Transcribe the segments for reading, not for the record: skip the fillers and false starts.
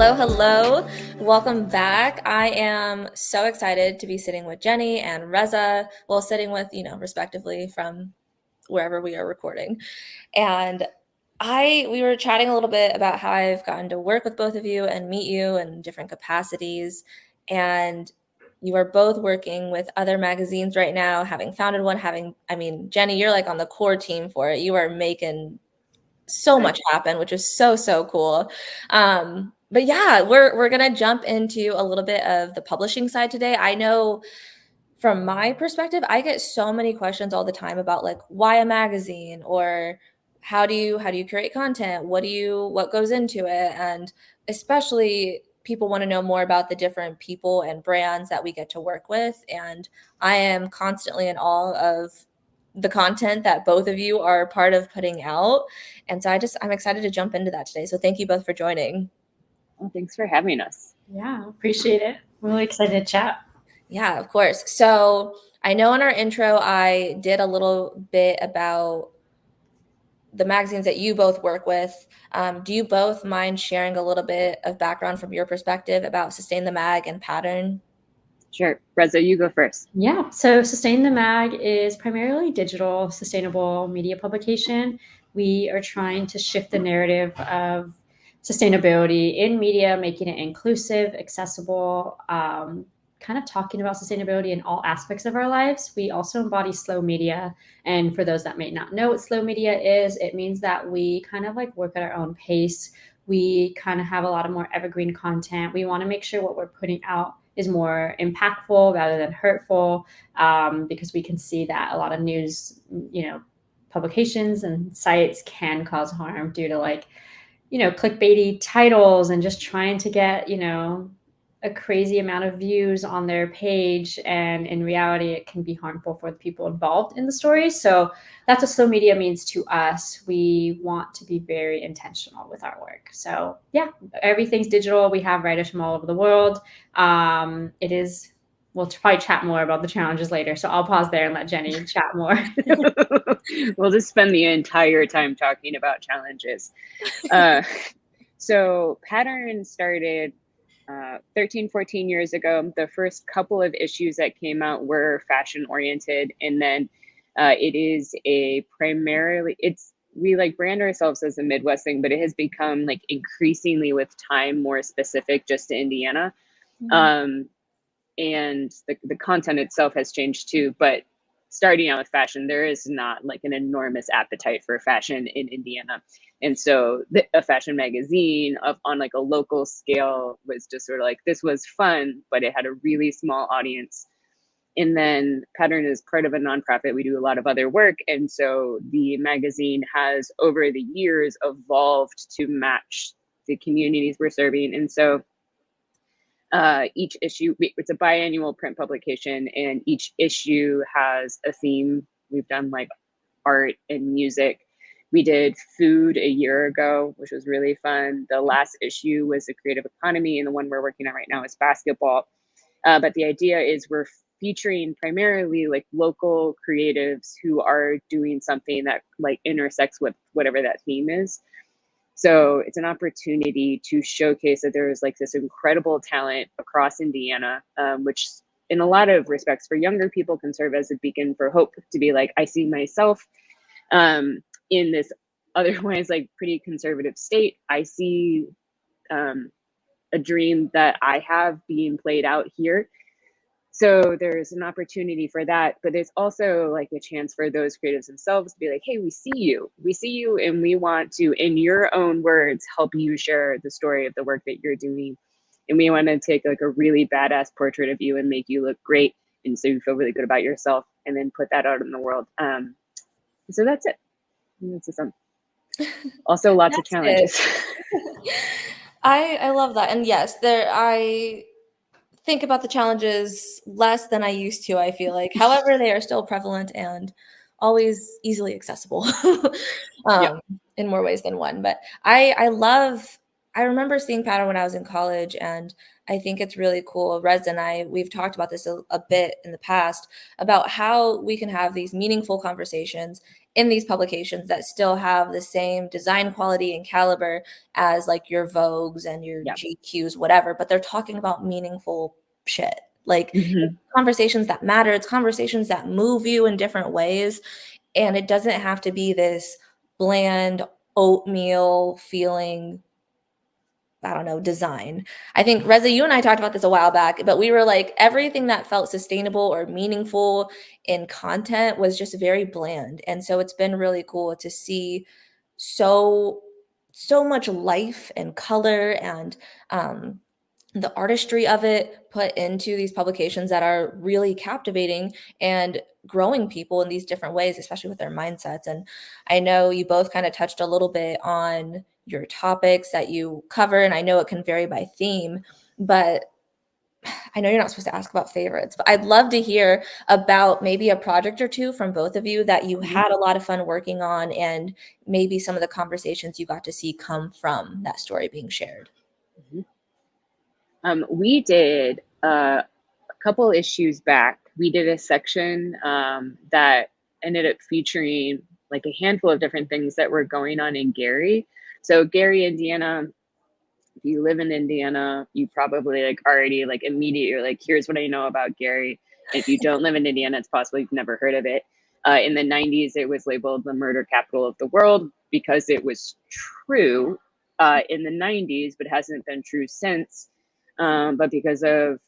Hello, hello. Welcome back. I am so excited to be sitting with Jenny and Reza, well, sitting with, respectively from wherever we are recording. And we were chatting a little bit about how I've gotten to work with both of you and meet you in different capacities. And you are both working with other magazines right now, having founded one, Jenny, you're like on the core team for it. You are making so much happen, which is so, so cool. But yeah, we're gonna jump into a little bit of the publishing side today. I know from my perspective, I get so many questions all the time about like why a magazine, or how do you create content? What goes into it? And especially people want to know more about the different people and brands that we get to work with. And I am constantly in awe of the content that both of you are part of putting out. And so I'm excited to jump into that today. So thank you both for joining. Well, thanks for having us. Yeah, appreciate it. Really excited to chat. Yeah, of course. So I know in our intro, I did a little bit about the magazines that you both work with. Do you both mind sharing a little bit of background from your perspective about Sustain the Mag and Pattern? Sure. Reza, you go first. Yeah, so Sustain the Mag is primarily digital, sustainable media publication. We are trying to shift the narrative of sustainability in media, making it inclusive, accessible, kind of talking about sustainability in all aspects of our lives. We also embody slow media. And for those that may not know what slow media is, it means that we kind of like work at our own pace. We kind of have a lot of more evergreen content. We want to make sure what we're putting out is more impactful rather than hurtful, because we can see that a lot of news, publications and sites can cause harm due to clickbaity titles and just trying to get, a crazy amount of views on their page. And in reality, it can be harmful for the people involved in the story. So that's what slow media means to us. We want to be very intentional with our work. So yeah, everything's digital. We have writers from all over the world. We'll probably chat more about the challenges later. So I'll pause there and let Jenny chat more. We'll just spend the entire time talking about challenges. So Pattern started 13, 14 years ago. The first couple of issues that came out were fashion oriented. And then we like brand ourselves as a Midwest thing, but it has become like increasingly with time more specific just to Indiana. Mm-hmm. And the content itself has changed too, but starting out with fashion, there is not like an enormous appetite for fashion in Indiana. And so a fashion magazine on like a local scale was just sort of like, this was fun, but it had a really small audience. And then Pattern is part of a nonprofit. We do a lot of other work. And so the magazine has over the years evolved to match the communities we're serving. And so each issue, it's a biannual print publication, and each issue has a theme. We've done like art and music. We did food a year ago, which was really fun. The last issue was the creative economy, and the one we're working on right now is basketball. But the idea is we're featuring primarily like local creatives who are doing something that like intersects with whatever that theme is. So it's an opportunity to showcase that there is like this incredible talent across Indiana, which in a lot of respects for younger people can serve as a beacon for hope, to be like, I see myself in this otherwise like pretty conservative state. I see a dream that I have being played out here. So there's an opportunity for that, but there's also like a chance for those creatives themselves to be like, hey, we see you, and we want to, in your own words, help you share the story of the work that you're doing. And we want to take like a really badass portrait of you and make you look great. And so you feel really good about yourself, and then put that out in the world. So that's it. That's some. Also lots of challenges. I love that. And yes, I think about the challenges less than I used to, I feel like. However, they are still prevalent and always easily accessible in more ways than one. But I remember seeing Pattern when I was in college, and I think it's really cool. Rez and I, we've talked about this a bit in the past about how we can have these meaningful conversations in these publications that still have the same design quality and caliber as like your Vogues and your Yeah. GQs, whatever, but they're talking about meaningful shit. Like Mm-hmm. conversations that matter, it's conversations that move you in different ways. And it doesn't have to be this bland oatmeal feeling, I don't know, design. I think Reza, you and I talked about this a while back, but we were like, everything that felt sustainable or meaningful in content was just very bland. And so it's been really cool to see so much life and color and the artistry of it put into these publications that are really captivating and growing people in these different ways, especially with their mindsets. And I know you both kind of touched a little bit on your topics that you cover, and I know it can vary by theme, but I know you're not supposed to ask about favorites, but I'd love to hear about maybe a project or two from both of you that you Mm-hmm. had a lot of fun working on, and maybe some of the conversations you got to see come from that story being shared. We did a couple issues back. We did a section that ended up featuring like a handful of different things that were going on in Gary. So Gary, Indiana, if you live in Indiana, you probably like already like immediately like, here's what I know about Gary. And if you don't live in Indiana, it's possible you've never heard of it. In the 90s, it was labeled the murder capital of the world because it was true in the 90s, but hasn't been true since. But because of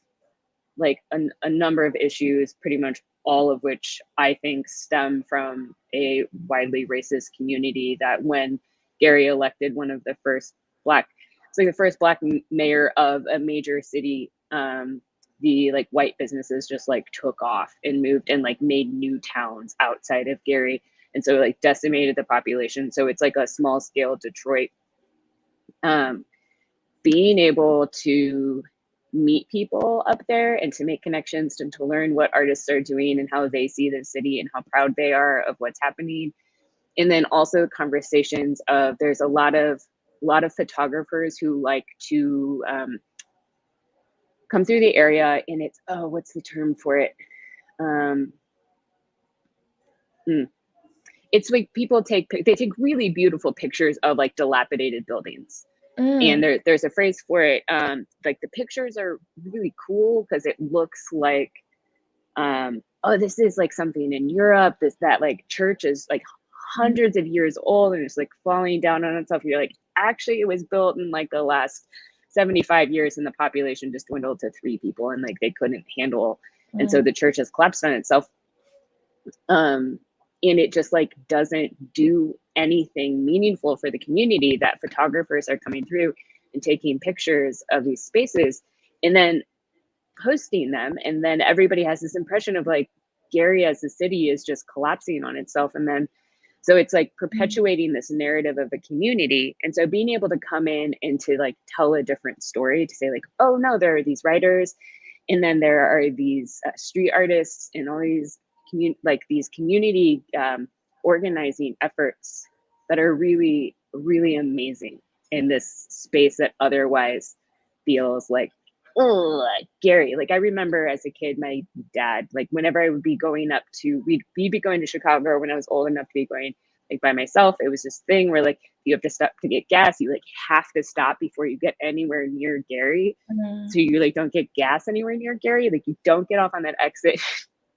like a number of issues, pretty much all of which I think stem from a widely racist community, that when Gary elected one of the first black, it's like the first black mayor of a major city, the like white businesses just like took off and moved and like made new towns outside of Gary. And so like decimated the population. So it's like a small scale Detroit. Being able to meet people up there and to make connections and to learn what artists are doing and how they see the city and how proud they are of what's happening. And then also conversations of, there's a lot of photographers who like to come through the area, and it's, oh, what's the term for it? It's like people take really beautiful pictures of like dilapidated buildings. And there's a phrase for it. Like the pictures are really cool because it looks like, oh, this is like something in Europe. That like church is like hundreds of years old and it's like falling down on itself. You're like, actually, it was built in like the last 75 years, and the population just dwindled to 3 people, and like they couldn't handle, and so the church has collapsed on itself. And it just like doesn't do anything meaningful for the community, that photographers are coming through and taking pictures of these spaces and then posting them. And then everybody has this impression of like Gary as a city is just collapsing on itself. And then, so it's like perpetuating this narrative of a community. And so being able to come in and to like tell a different story, to say like, oh no, there are these writers, and then there are these street artists and all these these community organizing efforts that are really, really amazing in this space that otherwise feels like, oh, Gary. Like I remember as a kid, my dad, like whenever I would be going up to, we'd be going to Chicago when I was old enough to be going like by myself. It was this thing where like you have to stop to get gas. You like have to stop before you get anywhere near Gary. So you like don't get gas anywhere near Gary. Like you don't get off on that exit.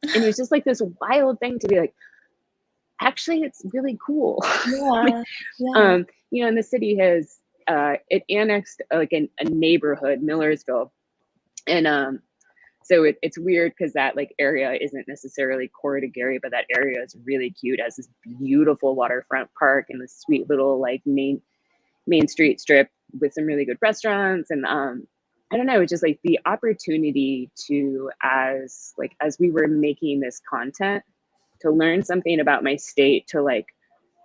And it was just like this wild thing to be like, actually, it's really cool. Yeah. You know, and the city has it annexed like a neighborhood, Millersville, and so it's weird because that like area isn't necessarily core to Gary, but that area is really cute. It has this beautiful waterfront park and this sweet little like main street strip with some really good restaurants. And I don't know, it's just like the opportunity to, as we were making this content, to learn something about my state, to like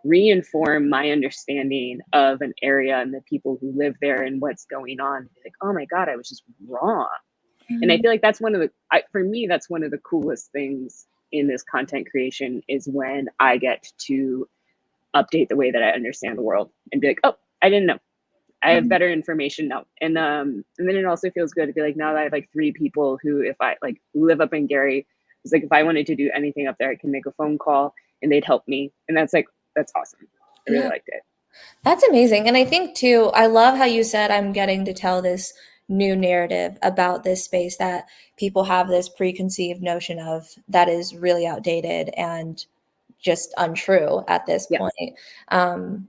reinform my understanding of an area and the people who live there and what's going on. Like, oh my God, I was just wrong. And I feel like that's one of the, for me, that's one of the coolest things in this content creation, is when I get to update the way that I understand the world and be like, oh, I didn't know. I have better information now. And then it also feels good to be like, now that I have like 3 people who, if I like live up in Gary, it's like, if I wanted to do anything up there, I can make a phone call and they'd help me. And that's like, that's awesome. I really liked it. That's amazing. And I think too, I love how you said I'm getting to tell this new narrative about this space that people have this preconceived notion of that is really outdated and just untrue at this Yes. point.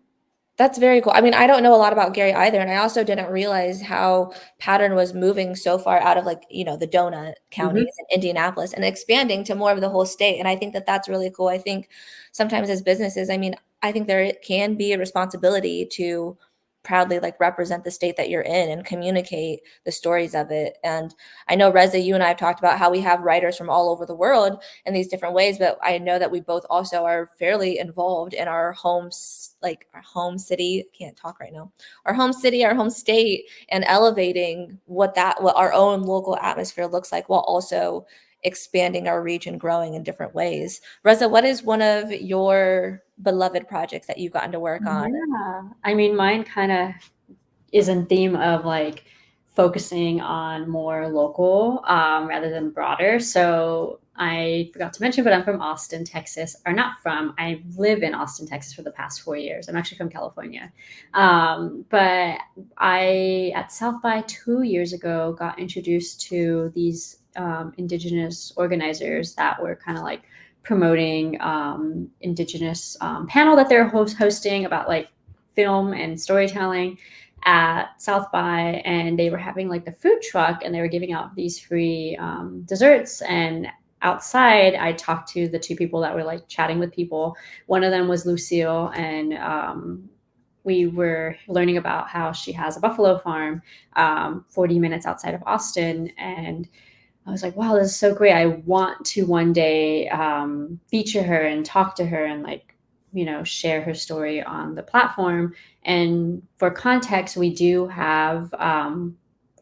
That's very cool. I mean, I don't know a lot about Gary either, and I also didn't realize how Pattern was moving so far out of like, the donut counties and Indianapolis and expanding to more of the whole state. And I think that that's really cool. I think sometimes as businesses, I mean, I think there can be a responsibility to proudly like represent the state that you're in and communicate the stories of it. And I know Reza, you and I have talked about how we have writers from all over the world in these different ways, but I know that we both also are fairly involved in our homes, like our home city, can't talk right now, our home city, our home state, and elevating what our own local atmosphere looks like while also expanding our reach and growing in different ways. Reza, what is one of your beloved projects that you've gotten to work on? Yeah, I mean, mine kind of is in theme of like focusing on more local rather than broader. So I forgot to mention, but I'm from Austin, Texas, or not from, I live in Austin, Texas for the past 4 years. I'm actually from California. But I, at South by 2 years ago, got introduced to these Indigenous organizers that were kind of like promoting Indigenous panel that they're hosting about like film and storytelling at South by, and they were having like the food truck and they were giving out these free desserts. And outside, I talked to the 2 people that were like chatting with people. One of them was Lucille, and we were learning about how she has a buffalo farm 40 minutes outside of Austin. And I was like, wow, this is so great. I want to one day feature her and talk to her and like, share her story on the platform. And for context, we do have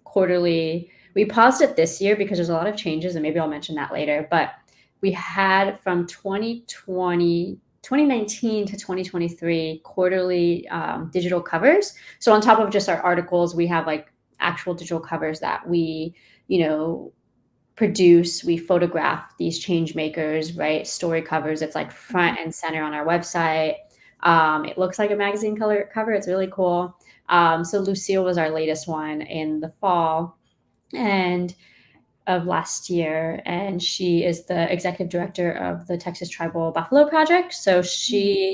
quarterly, we paused it this year because there's a lot of changes, and maybe I'll mention that later. But we had from 2019 to 2023 quarterly digital covers. So on top of just our articles, we have like actual digital covers that we, produce. We photograph these change makers, right? Story covers. It's like front and center on our website. It looks like a magazine color cover. It's really cool. So Lucille was our latest one in the fall and of last year, and she is the executive director of the Texas Tribal Buffalo Project. So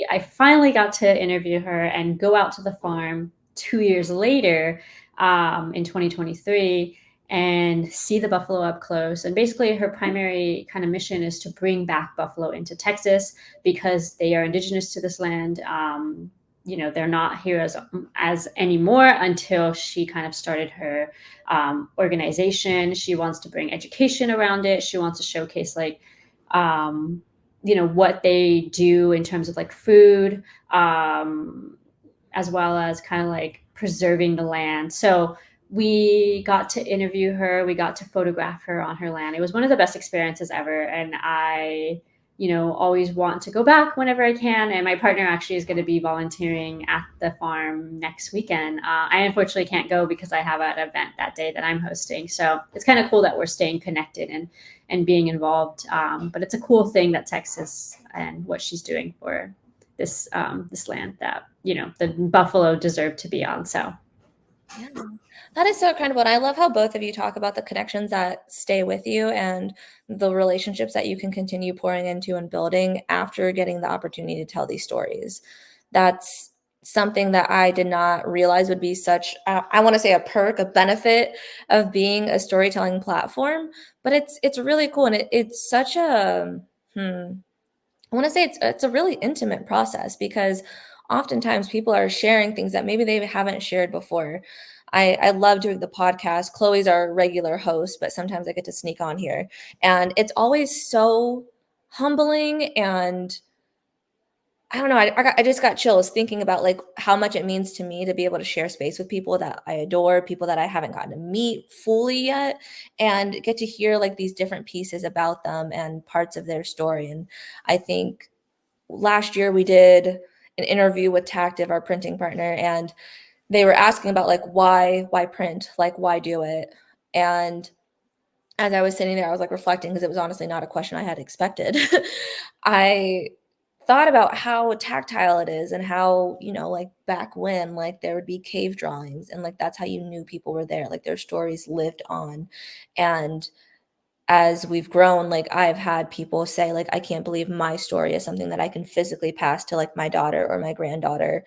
I finally got to interview her and go out to the farm 2 years later in 2023 and see the buffalo up close. And basically her primary kind of mission is to bring back buffalo into Texas because they are indigenous to this land. They're not here as anymore until she kind of started her organization. She wants to bring education around it. She wants to showcase like, what they do in terms of like food, as well as kind of like preserving the land. So we got to interview her. We got to photograph her on her land. It was one of the best experiences ever. And I, always want to go back whenever I can. And my partner actually is going to be volunteering at the farm next weekend. I unfortunately can't go because I have an event that day that I'm hosting. So it's kind of cool that we're staying connected and being involved. But it's a cool thing that Texas and what she's doing for this land that, the buffalo deserve to be on. So. Yeah. That is so incredible. And I love how both of you talk about the connections that stay with you and the relationships that you can continue pouring into and building after getting the opportunity to tell these stories. That's something that I did not realize would be such, I want to say a perk, a benefit of being a storytelling platform, but it's really cool. And it's such I want to say it's a really intimate process because oftentimes people are sharing things that maybe they haven't shared before. I love doing the podcast. Chloe's our regular host, but sometimes I get to sneak on here. And it's always so humbling, and I don't know, I just got chills thinking about like how much it means to me to be able to share space with people that I adore, people that I haven't gotten to meet fully yet, and get to hear like these different pieces about them and parts of their story. And I think last year we did an interview with Tactive, our printing partner, and they were asking about like why print, like why do it. And as I was sitting there, I was like reflecting, because it was honestly not a question I had expected. I thought about how tactile it is, and how, you know, like back when, like there would be cave drawings, and like that's how you knew people were there, like their stories lived on. And as we've grown, like I've had people say like, I can't believe my story is something that I can physically pass to like my daughter or my granddaughter,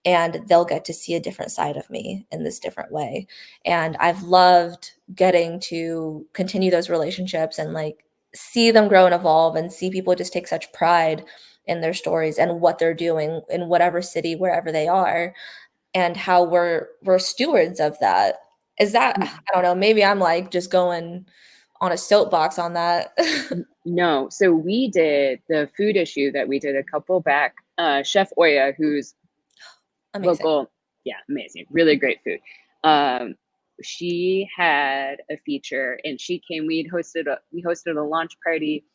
and they'll get to see a different side of me in this different way. And I've loved getting to continue those relationships and like see them grow and evolve, and see people just take such pride in their stories and what they're doing in whatever city, wherever they are, and how we're stewards of that. Is that, I don't know, maybe I'm like just going on a soapbox on that. No, so we did the food issue that we did a couple back. Chef Oya, who's Amazing. local, yeah, amazing, really great food. She had a feature, and she came. We hosted a launch party,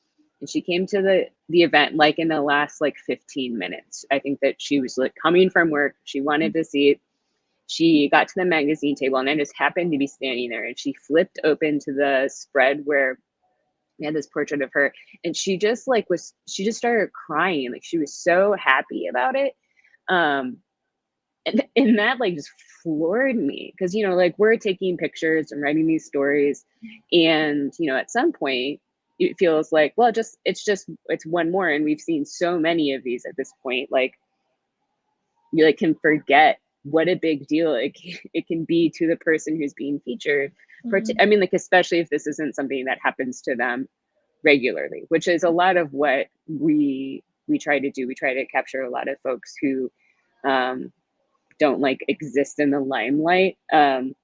and she came to the event like in the last like 15 minutes. I think that she was like coming from work. She wanted to see it. She got to the magazine table, and I just happened to be standing there, and she flipped open to the spread where we had this portrait of her, and she just started crying. Like she was so happy about it. And that like just floored me, because you know, like we're taking pictures and writing these stories, and you know, at some point it feels like, well, it's one more, and we've seen so many of these at this point, like you like can forget what a big deal it can be to the person who's being featured. I mean, like especially if this isn't something that happens to them regularly, which is a lot of what we try to do. We try to capture a lot of folks who don't like exist in the limelight. And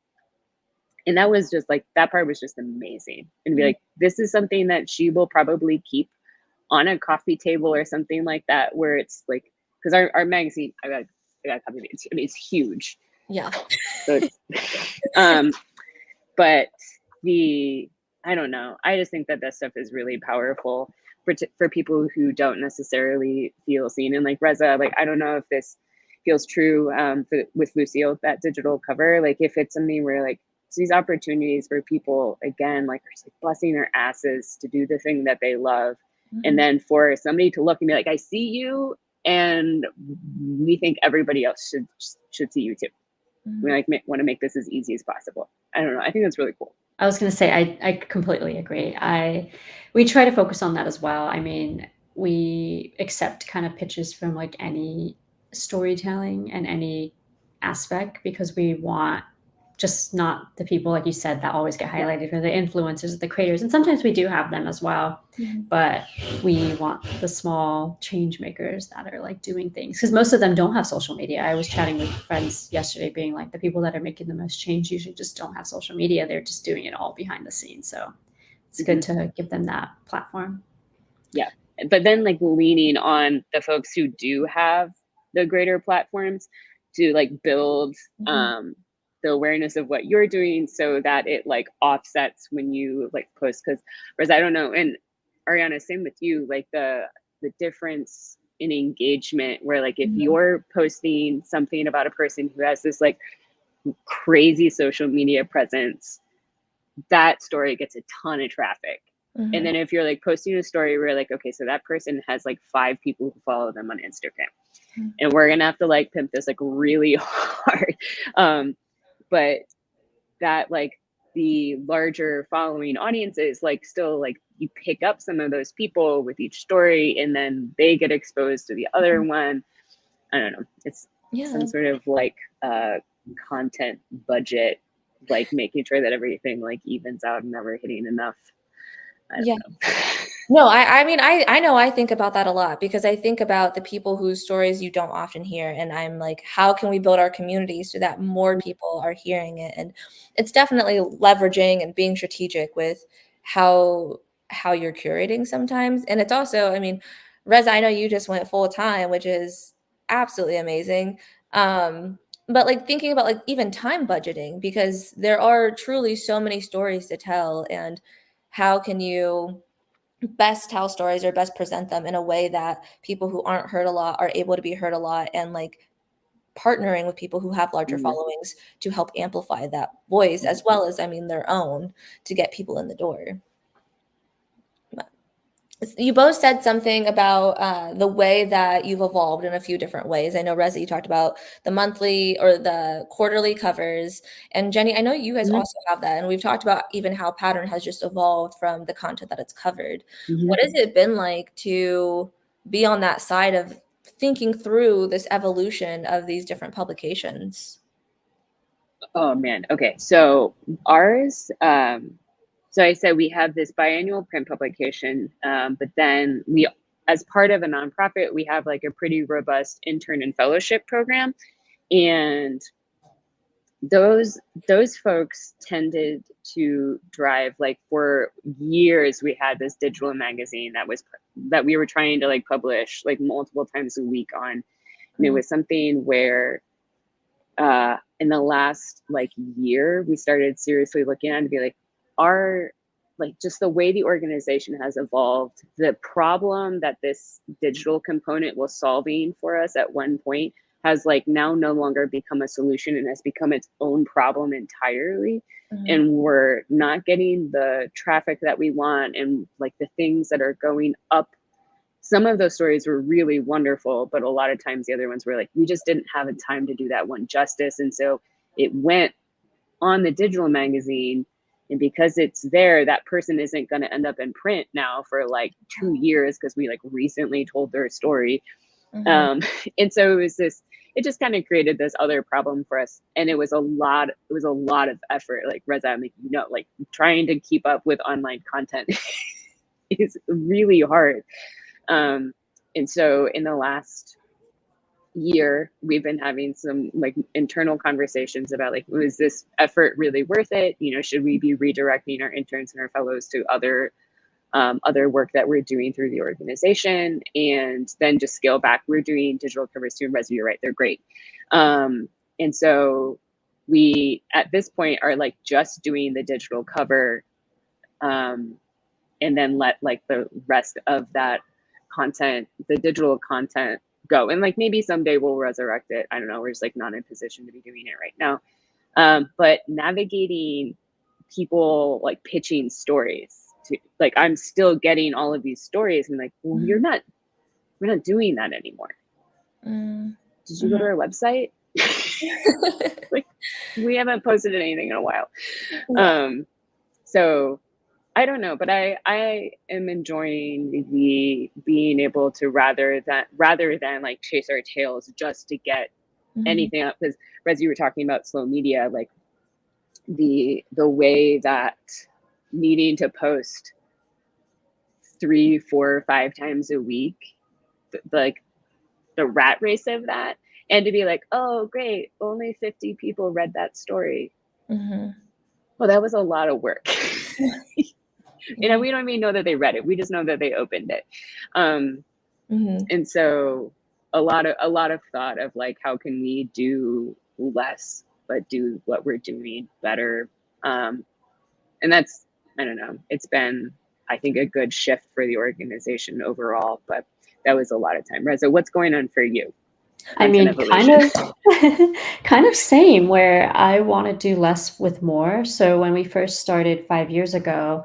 that was just like, that part was just amazing. And be like, this is something that she will probably keep on a coffee table or something like that, where it's like, because our magazine, I got a copy of it. I mean, it's huge. Yeah. So but I don't know. I just think that this stuff is really powerful for people who don't necessarily feel seen. And like Reza, like I don't know if this feels true with Lucille, that digital cover. Like if it's something where like it's these opportunities for people, again, like are just like busting their asses to do the thing that they love, and then for somebody to look and be like, I see you, and we think everybody else should see you too. We like want to make this as easy as possible. I don't know. I think that's really cool. I was going to say, I completely agree. We try to focus on that as well. I mean, we accept kind of pitches from like any storytelling and any aspect, because we want just not the people, like you said, that always get highlighted, or the influencers, the creators. And sometimes we do have them as well, but we want the small change makers that are like doing things, because most of them don't have social media. I was chatting with friends yesterday being like, the people that are making the most change usually just don't have social media. They're just doing it all behind the scenes. So it's good to give them that platform. Yeah. But then like leaning on the folks who do have the greater platforms to like build the awareness of what you're doing, so that it like offsets when you like post. Because whereas I don't know, and Ariana, same with you, like the difference in engagement, where like if you're posting something about a person who has this like crazy social media presence, that story gets a ton of traffic. And then if you're like posting a story where like, okay, so that person has like 5 people who follow them on Instagram, and we're gonna have to like pimp this like really hard. But that like the larger following audiences, like still like you pick up some of those people with each story, and then they get exposed to the other one. I don't know. It's some sort of like content budget, like making sure that everything like evens out and never hitting enough. I don't know. No, I mean, I know I think about that a lot, because I think about the people whose stories you don't often hear. And I'm like, how can we build our community so that more people are hearing it? And it's definitely leveraging and being strategic with how you're curating sometimes. And it's also, I mean, Reza, I know you just went full time, which is absolutely amazing. But like thinking about like even time budgeting, because there are truly so many stories to tell, and how can you best tell stories or best present them in a way that people who aren't heard a lot are able to be heard a lot, and like partnering with people who have larger followings to help amplify that voice, as well as, I mean, their own, to get people in the door. You both said something about the way that you've evolved in a few different ways. I know, Reza, you talked about the monthly or the quarterly covers. And Jenny, I know you guys also have that. And we've talked about even how Pattern has just evolved from the content that it's covered. What has it been like to be on that side of thinking through this evolution of these different publications? Oh man. Okay. So ours, so I said we have this biannual print publication, but then we, as part of a nonprofit, we have like a pretty robust intern and fellowship program. And those folks tended to drive, like, for years we had this digital magazine that we were trying to like publish like multiple times a week on. And it was something where in the last like year, we started seriously looking at it to be like, just the way the organization has evolved, the problem that this digital component was solving for us at one point has like now no longer become a solution and has become its own problem entirely. And we're not getting the traffic that we want, and like the things that are going up. Some of those stories were really wonderful, but a lot of times the other ones were like, we just didn't have the time to do that one justice. And so it went on the digital magazine. And because it's there, that person isn't going to end up in print now for like 2 years because we like recently told their story. And so it just kind of created this other problem for us. And it was a lot of effort. Like, Reza, I mean, like trying to keep up with online content is really hard. And so in the last year, we've been having some like internal conversations about like, was this effort really worth it? Should we be redirecting our interns and our fellows to other work that we're doing through the organization, and then just scale back? We're doing digital covers too, and Reza, you're right, they're great. And so we, at this point, are like just doing the digital cover, and then let like the rest of that content, the digital content, go. And like maybe someday we'll resurrect it. I don't know. We're just like not in a position to be doing it right now. But navigating people like pitching stories to, like, I'm still getting all of these stories and like, well, we're not doing that anymore. Did you go to our website? Like, we haven't posted anything in a while. So I don't know, but I am enjoying the being able to rather than like chase our tails just to get anything up. Because Rez, you were talking about slow media, like the way that needing to post 3, 4, 5 times a week, like the rat race of that, and to be like, oh great, only 50 people read that story. Well, that was a lot of work. We don't even know that they read it. We just know that they opened it. And so a lot of thought of like, how can we do less but do what we're doing better? And that's, I don't know, it's been, I think, a good shift for the organization overall, but that was a lot of time. Reza, what's going on for you? I mean, kind of same, where I want to do less with more. So when we first started 5 years ago,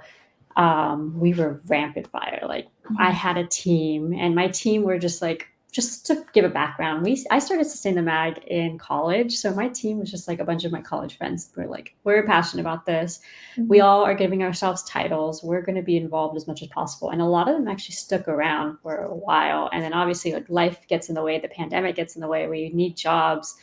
we were rampant fire. Like, I had a team, and my team were just like, just to give a background, I started Sustain the Mag in college. So my team was just like a bunch of my college friends. We're like, we're passionate about this. We all are giving ourselves titles. We're going to be involved as much as possible. And a lot of them actually stuck around for a while. And then obviously like life gets in the way, the pandemic gets in the way, where you need jobs.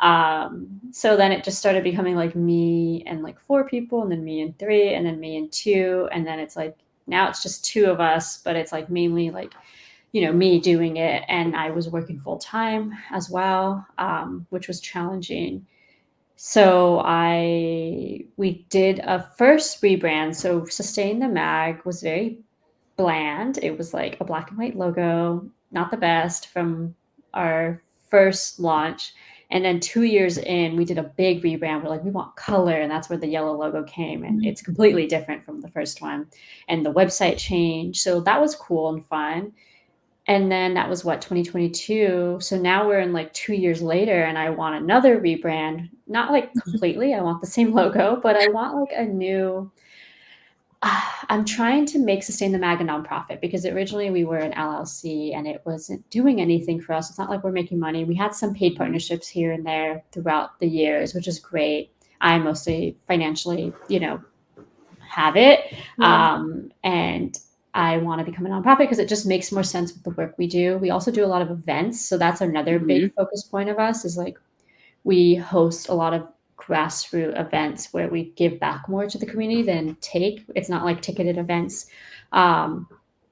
So then it just started becoming like me and like 4 people, and then me and 3, and then me and 2. And then it's like, now it's just 2 of us, but it's like mainly like, me doing it. And I was working full time as well, which was challenging. So we did a first rebrand. So Sustain the Mag was very bland. It was like a black and white logo, not the best from our first launch. And then 2 years in, we did a big rebrand. We're like, we want color. And that's where the yellow logo came. And it's completely different from the first one. And the website changed. So that was cool and fun. And then that was what, 2022. So now we're in like 2 years later and I want another rebrand, not like completely. I want the same logo, but I want like a new, I'm trying to make Sustain the Mag a nonprofit because originally we were an LLC and it wasn't doing anything for us. It's not like we're making money. We had some paid partnerships here and there throughout the years, which is great. I mostly financially, have it. And I want to become a nonprofit because it just makes more sense with the work we do. We also do a lot of events. So that's another big focus point of us is like we host a lot of grassroots events where we give back more to the community than take. It's not like ticketed events.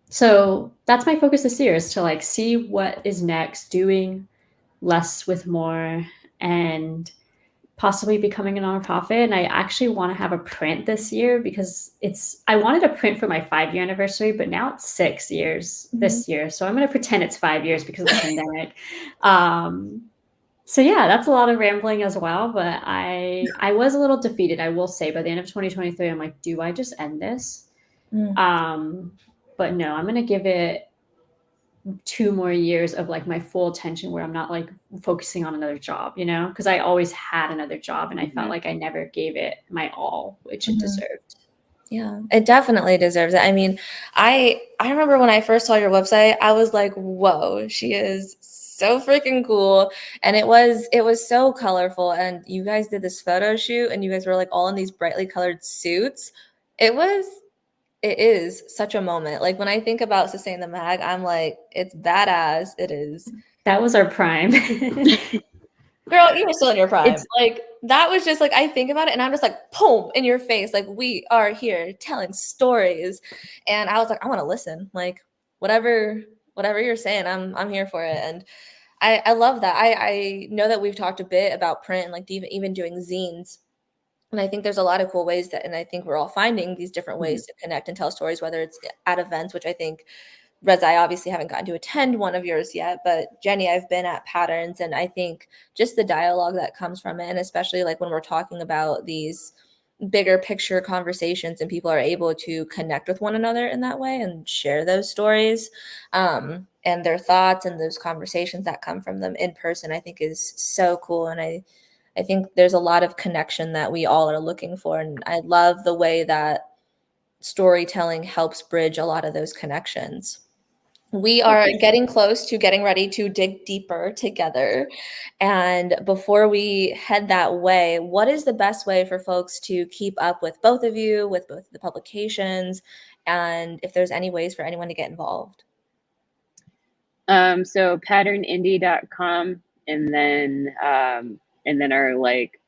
So that's my focus this year is to like see what is next, doing less with more and possibly becoming a nonprofit. And I actually want to have a print this year because I wanted a print for my 5-year anniversary, but now it's 6 years this year. So I'm going to pretend it's 5 years because of the pandemic. So yeah, that's a lot of rambling as well, but I was a little defeated, I will say. By the end of 2023, I'm like, do I just end this? But no, I'm going to give it 2 more years of like my full attention where I'm not like focusing on another job, because I always had another job and I felt like I never gave it my all, which it deserved. Yeah, it definitely deserves it. I mean, I remember when I first saw your website, I was like, whoa, she is so freaking cool. And it was so colorful. And you guys did this photo shoot and you guys were like all in these brightly colored suits. It is such a moment. Like when I think about Sustain the Mag, I'm like, it's badass. It is. That was our prime. Girl, you were still in your prime. Like that was just like I think about it and I'm just like boom in your face. Like we are here telling stories. And I was like, I want to listen. Like whatever you're saying, I'm here for it. And I love that. I know that we've talked a bit about print and like even doing zines. And I think there's a lot of cool ways and I think we're all finding these different ways to connect and tell stories, whether it's at events, which I think Reza, I obviously haven't gotten to attend one of yours yet, but Jenny, I've been at Patterns, and I think just the dialogue that comes from it, and especially like when we're talking about these bigger picture conversations and people are able to connect with one another in that way and share those stories and their thoughts and those conversations that come from them in person, I think is so cool. And I think there's a lot of connection that we all are looking for. And I love the way that storytelling helps bridge a lot of those connections. We are getting close to getting ready to dig deeper together. And before we head that way, what is the best way for folks to keep up with both of you, with both the publications, and if there's any ways for anyone to get involved? So patternindie.com and then our like,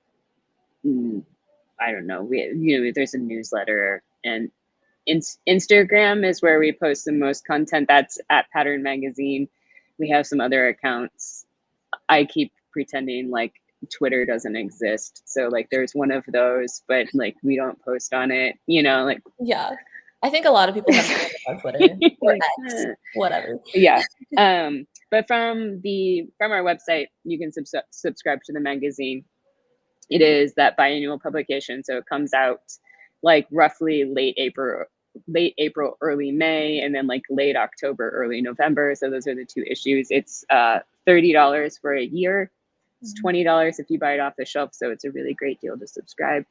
I don't know, there's a newsletter and Instagram is where we post the most content. That's at Pattern Magazine. We have some other accounts. I keep pretending like Twitter doesn't exist. So like there's one of those, but like we don't post on it, like. Yeah. I think a lot of people have on Twitter or X, whatever. Yeah. But from our website, you can subscribe to the magazine. It is that biannual publication. So it comes out like roughly late April, early May, and then like late October, early November. So those are the 2 issues. It's $30 for a year. It's $20 if you buy it off the shelf. So it's a really great deal to subscribe.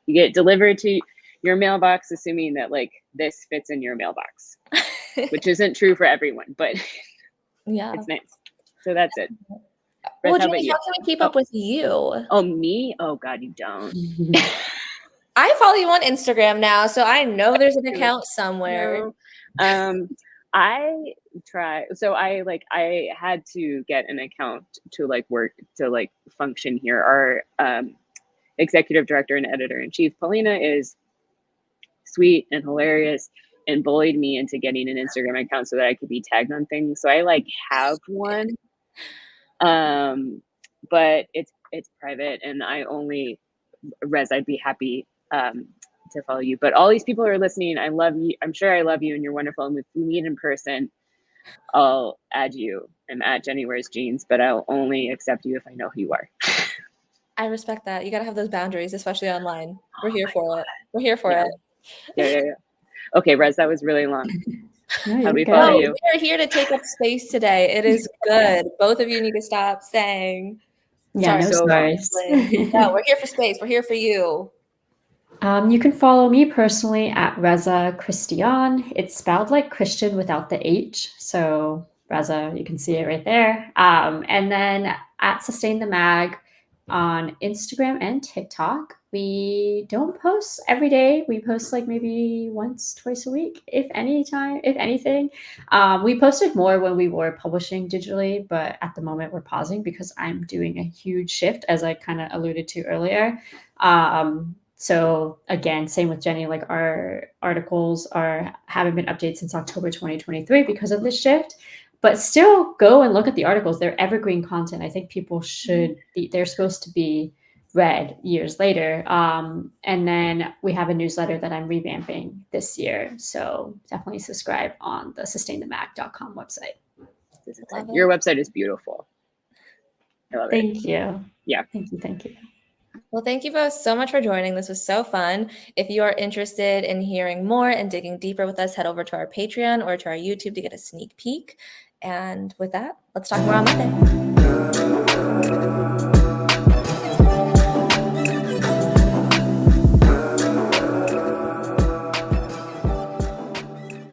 You get delivered to your mailbox, assuming that like this fits in your mailbox, which isn't true for everyone, but yeah, it's nice. So that's it. Well, Jenny, how can we keep up with you? Oh, me? Oh God, you don't. I follow you on Instagram now, so I know there's an account somewhere. No. I try. So I had to get an account to like work to like function here. Our executive director and editor-in-chief, Paulina, is sweet and hilarious and bullied me into getting an Instagram account so that I could be tagged on things. So I like have one. But it's private and I only I'd be happy to follow you. But all these people who are listening, I love you. I'm sure I love you and you're wonderful. And if we meet in person, I'll add you. I'm at Jenny Wears Jeans, but I'll only accept you if I know who you are. I respect that. You got to have those boundaries, especially online. We're here for it. We're here for it. Yeah. Okay, Rez, that was really long. No, How you're do we good. follow No, you? we are here to take up space today. It is good. Both of you need to stop saying. Yeah, Sorry, no So stories. no, we're here for space. We're here for you. You can follow me personally at Reza Cristia. It's spelled like Christian without the H. So Reza, you can see it right there. And then at Sustain the Mag on Instagram and TikTok. We don't post every day. We post like maybe once, twice a week, if anything. We posted more when we were publishing digitally, but at the moment we're pausing because I'm doing a huge shift, as I kind of alluded to earlier. So again, same with Jenny, like our articles haven't been updated since October 2023 because of this shift. But still go and look at the articles. They're evergreen content. I think people they're supposed to be read years later. And then we have a newsletter that I'm revamping this year. So definitely subscribe on the sustainthemag.com website. your website is beautiful. I love it. Thank you. Yeah. Thank you. Well, thank you both so much for joining. This was so fun. If you are interested in hearing more and digging deeper with us, head over to our Patreon or to our YouTube to get a sneak peek. And with that, let's talk more on Monday.